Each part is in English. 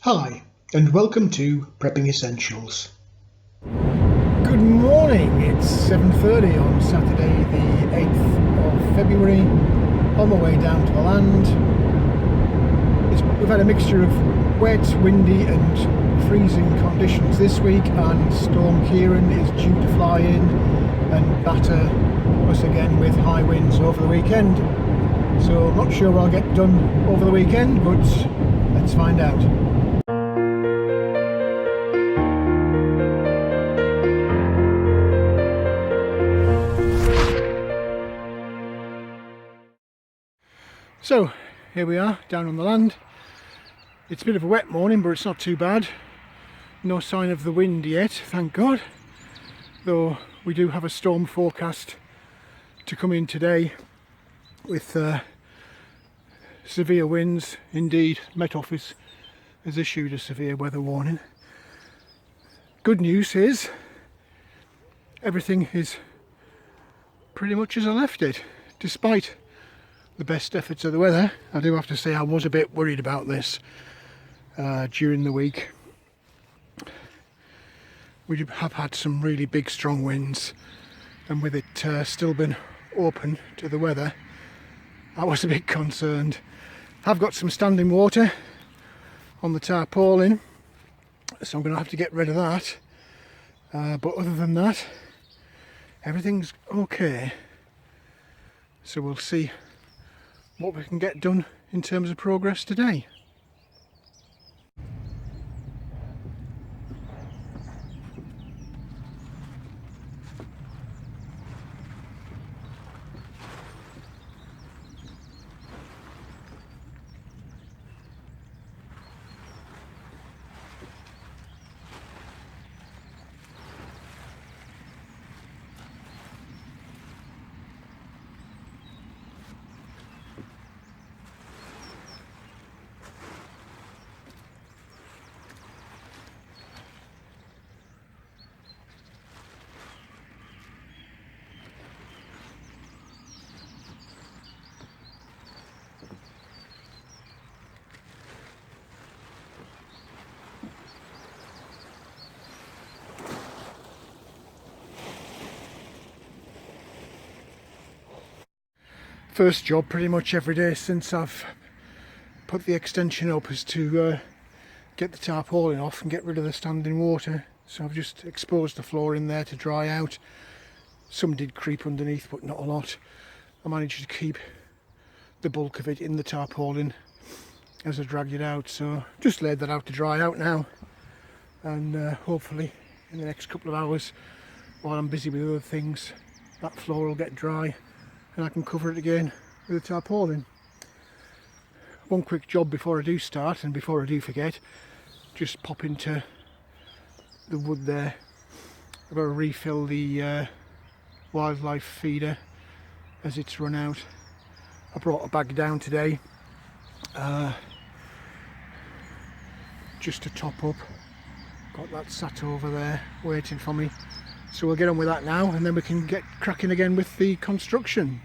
Hi, and welcome to Prepping Essentials. Good morning, it's 7:30 on Saturday the 8th of February, on my way down to the land. We've had a mixture of wet, windy and freezing conditions this week, and Storm Ciaran is due to fly in and batter us again with high winds over the weekend. So I'm not sure what I'll get done over the weekend, but let's find out. So here we are down on the land. It's a bit of a wet morning, but it's not too bad. No sign of the wind yet, thank God. Though we do have a storm forecast to come in today with severe winds. Indeed, Met Office has issued a severe weather warning. Good news is everything is pretty much as I left it, despite the best efforts of the weather. I do have to say I was a bit worried about this during the week. We have had some really big strong winds, and with it still been open to the weather, I was a bit concerned. I've got some standing water on the tarpaulin, so I'm going to have to get rid of that, but other than that everything's okay. So we'll see what we can get done in terms of progress today. First job pretty much every day since I've put the extension up is to get the tarpaulin off and get rid of the standing water. So I've just exposed the floor in there to dry out. Some did creep underneath, but not a lot. I managed to keep the bulk of it in the tarpaulin as I dragged it out, so just laid that out to dry out now, and hopefully in the next couple of hours, while I'm busy with other things, that floor will get dry and I can cover it again with a tarpaulin. One quick job before I do start, and before I do forget, just pop into the wood there. I've got to refill the wildlife feeder as it's run out. I brought a bag down today just to top up. Got that sat over there waiting for me. So we'll get on with that now, and then we can get cracking again with the construction.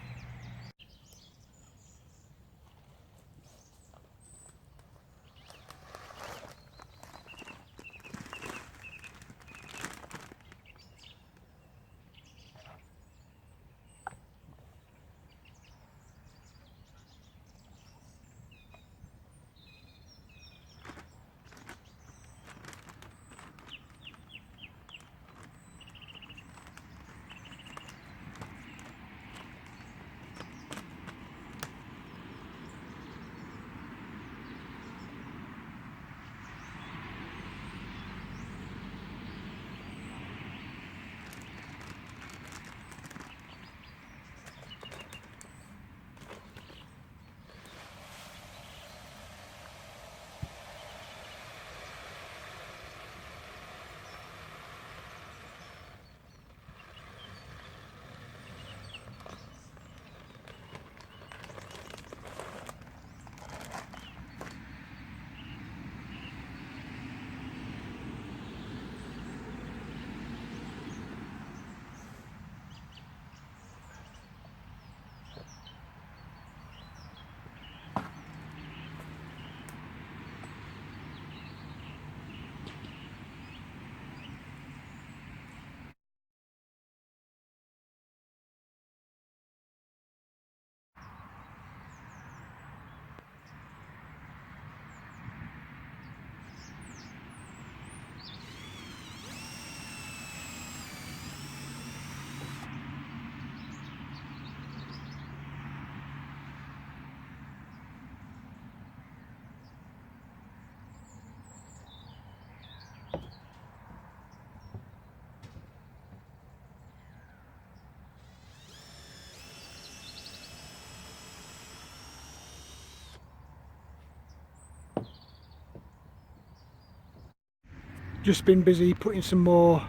just been busy putting some more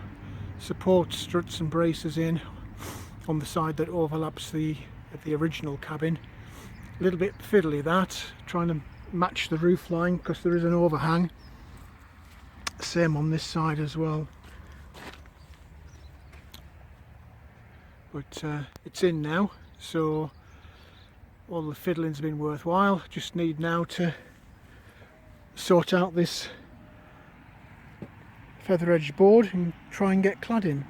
support struts and braces in on the side that overlaps the original cabin. A little bit fiddly that, trying to match the roof line because there is an overhang. Same on this side as well. But it's in now, so all the fiddling's been worthwhile. Just need now to sort out this feather edge board and try and get cladding.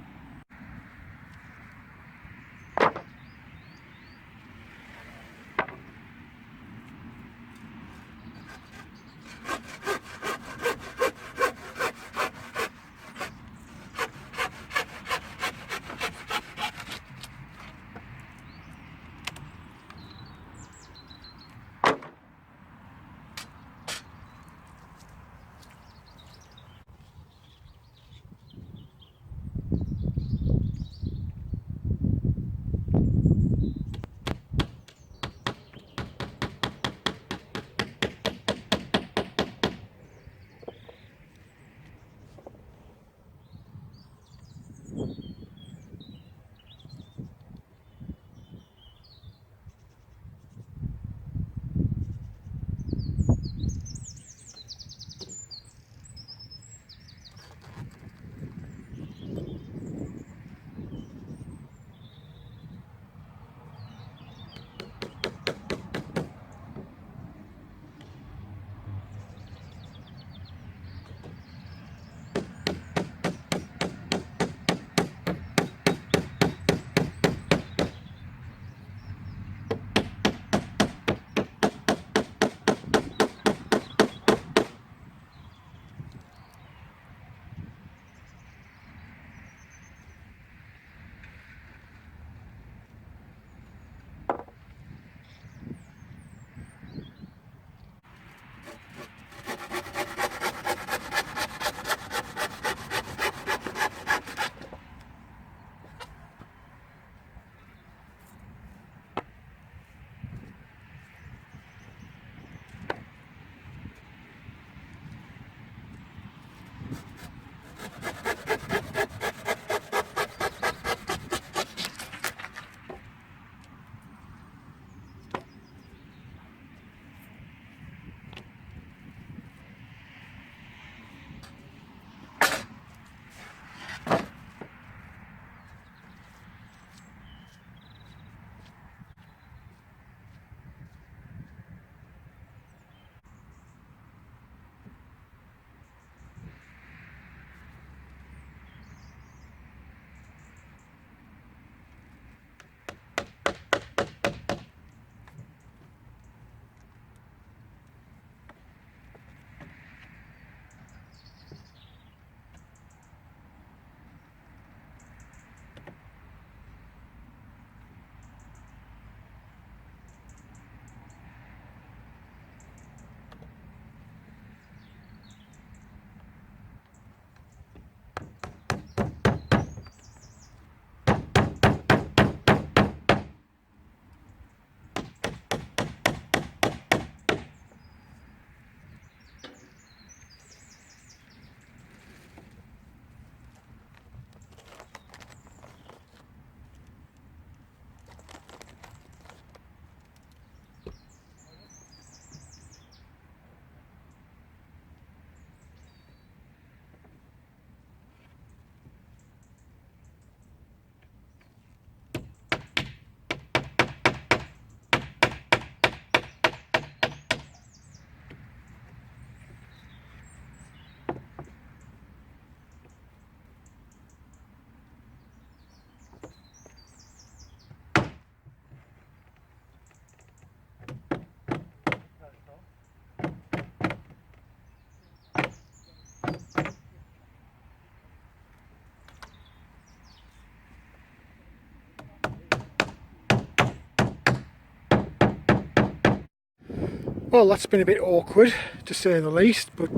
Well, that's been a bit awkward to say the least, but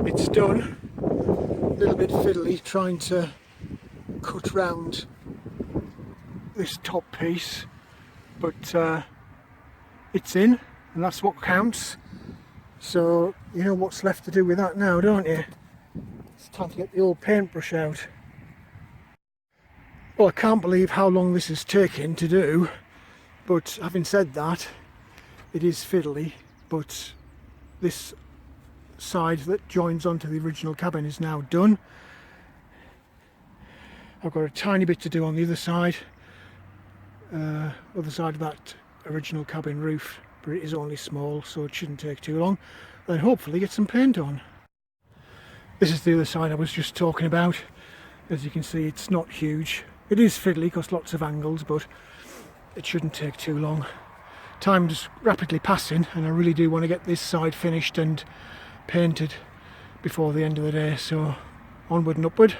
it's done. A little bit fiddly trying to cut round this top piece, but it's in, and that's what counts. So you know what's left to do with that now, don't you? It's time to get the old paintbrush out. Well, I can't believe how long this is taking to do, but having said that, it is fiddly, but this side that joins onto the original cabin is now done. I've got a tiny bit to do on the other side of that original cabin roof, but it is only small, so it shouldn't take too long, and hopefully get some paint on. This is the other side I was just talking about. As you can see, it's not huge. It is fiddly because lots of angles, but it shouldn't take too long. Time's rapidly passing, and I really do want to get this side finished and painted before the end of the day, so onward and upward.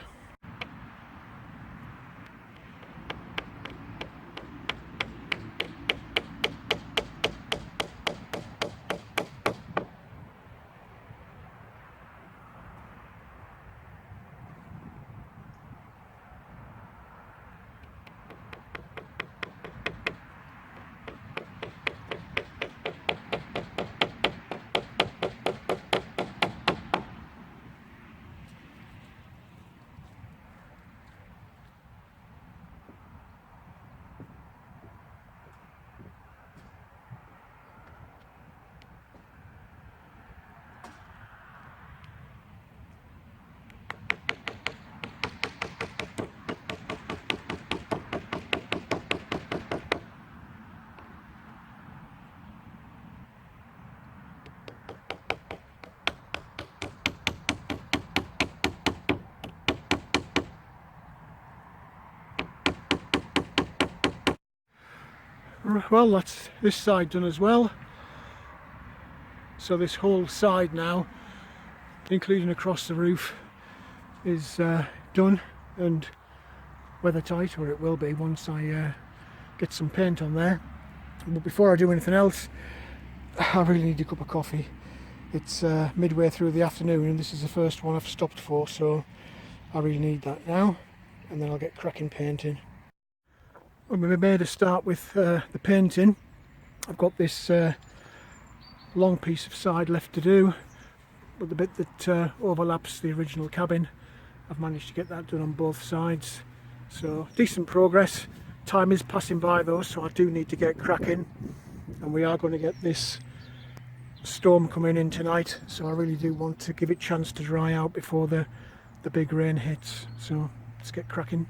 Well, that's this side done as well. So this whole side now, including across the roof, is done and weather tight, or it will be once I get some paint on there. But before I do anything else, I really need a cup of coffee. It's midway through the afternoon and this is the first one I've stopped for, so I really need that now, and then I'll get cracking painting. When we made a start with the painting, I've got this long piece of side left to do, but the bit that overlaps the original cabin, I've managed to get that done on both sides, so decent progress. Time is passing by though, so I do need to get cracking, and we are going to get this storm coming in tonight, so I really do want to give it a chance to dry out before the big rain hits, so let's get cracking.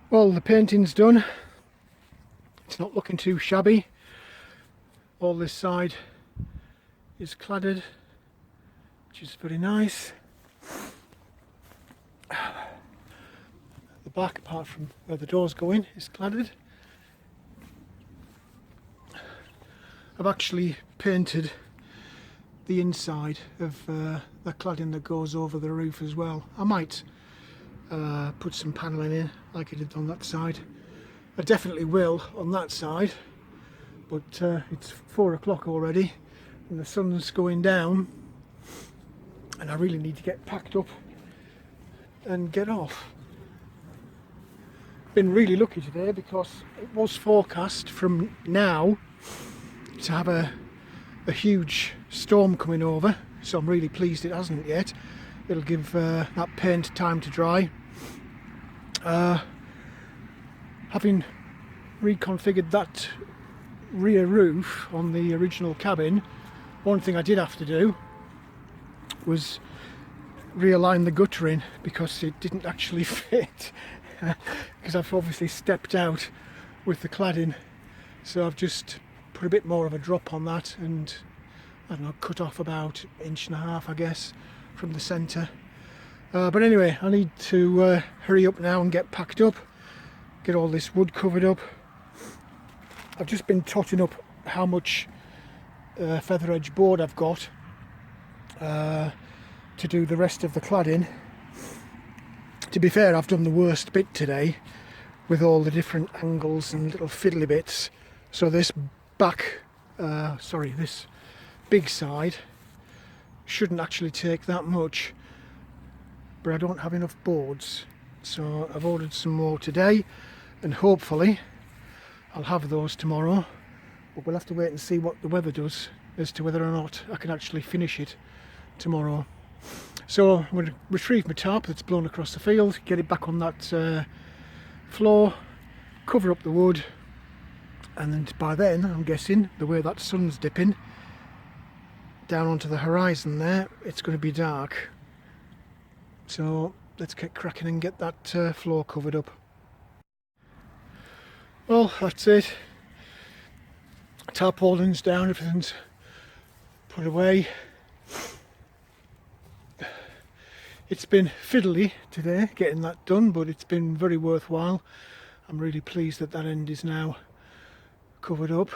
Well, the painting's done. It's not looking too shabby. All this side is cladded, which is very nice. The back, apart from where the doors go in, is cladded. I've actually painted the inside of the cladding that goes over the roof as well. I might put some panelling in like I did on that side. I definitely will on that side, but it's 4 o'clock already and the sun's going down and I really need to get packed up and get off. Been really lucky today because it was forecast from now to have a huge storm coming over, so I'm really pleased it hasn't yet. It'll give that paint time to dry. Having reconfigured that rear roof on the original cabin, one thing I did have to do was realign the guttering because it didn't actually fit because I've obviously stepped out with the cladding, so I've just put a bit more of a drop on that and I don't know, cut off about 1.5 inches, I guess, from the centre. But anyway, I need to hurry up now and get packed up, get all this wood covered up. I've just been totting up how much feather edge board I've got to do the rest of the cladding. To be fair, I've done the worst bit today with all the different angles and little fiddly bits. So this this big side shouldn't actually take that much, but I don't have enough boards, so I've ordered some more today, and hopefully I'll have those tomorrow, but we'll have to wait and see what the weather does as to whether or not I can actually finish it tomorrow. So I'm going to retrieve my tarp that's blown across the field, get it back on that floor, cover up the wood, and then by then, I'm guessing, the way that sun's dipping down onto the horizon there, it's going to be dark. So let's get cracking and get that floor covered up. Well, that's it. Tarpaulins down, everything's put away. It's been fiddly today getting that done, but it's been very worthwhile. I'm really pleased that that end is now covered up.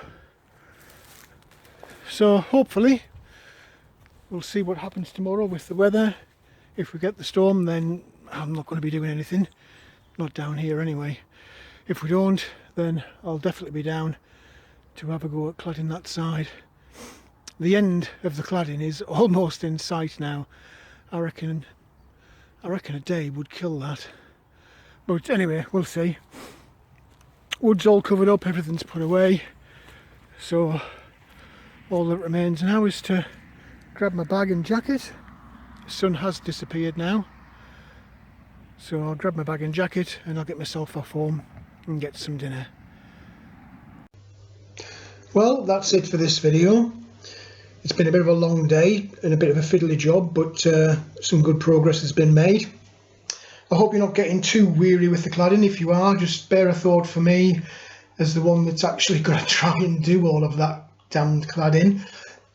So hopefully we'll see what happens tomorrow with the weather. If we get the storm, then I'm not going to be doing anything, not down here anyway. If we don't, then I'll definitely be down to have a go at cladding that side. The end of the cladding is almost in sight now. I reckon a day would kill that. But anyway, we'll see. Wood's all covered up, everything's put away. So all that remains now is to grab my bag and jacket. The sun has disappeared now. So I'll grab my bag and jacket and I'll get myself off home and get some dinner. Well, that's it for this video. It's been a bit of a long day and a bit of a fiddly job, but some good progress has been made. I hope you're not getting too weary with the cladding. If you are, just bear a thought for me as the one that's actually got to try and do all of that damned cladding.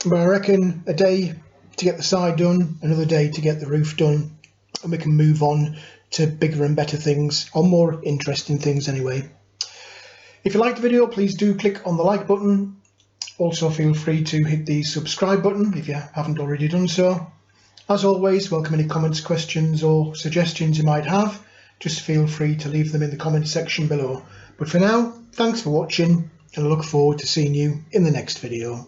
But I reckon a day to get the side done, another day to get the roof done, and we can move on to bigger and better things, or more interesting things anyway. If you liked the video, please do click on the like button. Also feel free to hit the subscribe button if you haven't already done so. As always, welcome any comments, questions or suggestions you might have. Just feel free to leave them in the comments section below. But for now, thanks for watching and I look forward to seeing you in the next video.